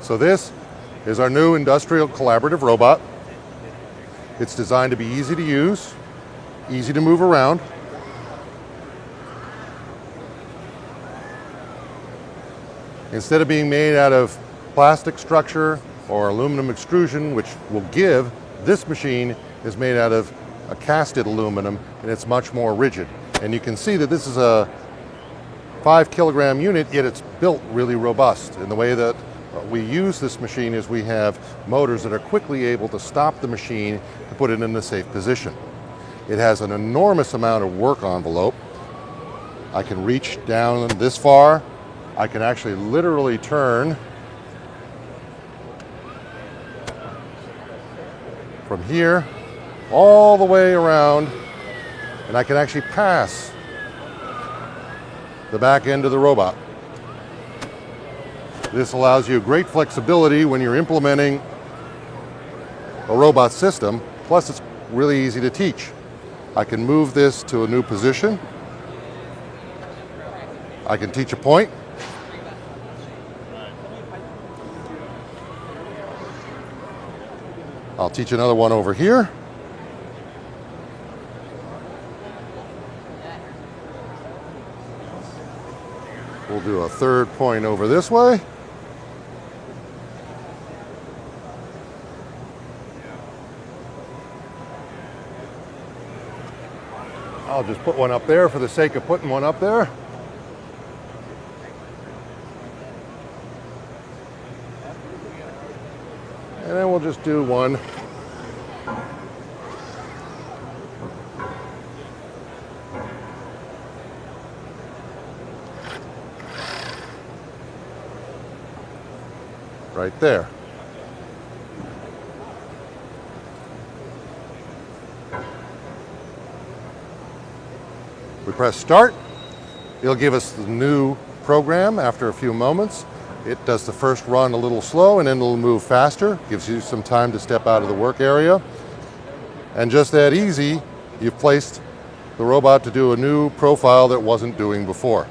So this is our new industrial collaborative robot. It's designed to be easy to use, easy to move around. Instead of being made out of plastic structure or aluminum extrusion, which will give, this machine is made out of a casted aluminum, and it's much more rigid. And you can see that this is a 5 kilogram unit, yet it's built really robust. And the way that we use this machine is we have motors that are quickly able to stop the machine to put it in a safe position. It has an enormous amount of work envelope. I can reach down this far. I can actually literally turn from here all the way around, and I can actually pass the back end of the robot. This allows you great flexibility when you're implementing a robot system, plus it's really easy to teach. I can move this to a new position. I can teach a point. I'll teach another one over here. We'll do a third point over this way. I'll just put one up there for the sake of putting one up there. And then we'll just do one right there. We press start. It'll give us the new program after a few moments. It does the first run a little slow, and then it'll move faster. Gives you some time to step out of the work area. And just that easy, you've placed the robot to do a new profile that wasn't doing before.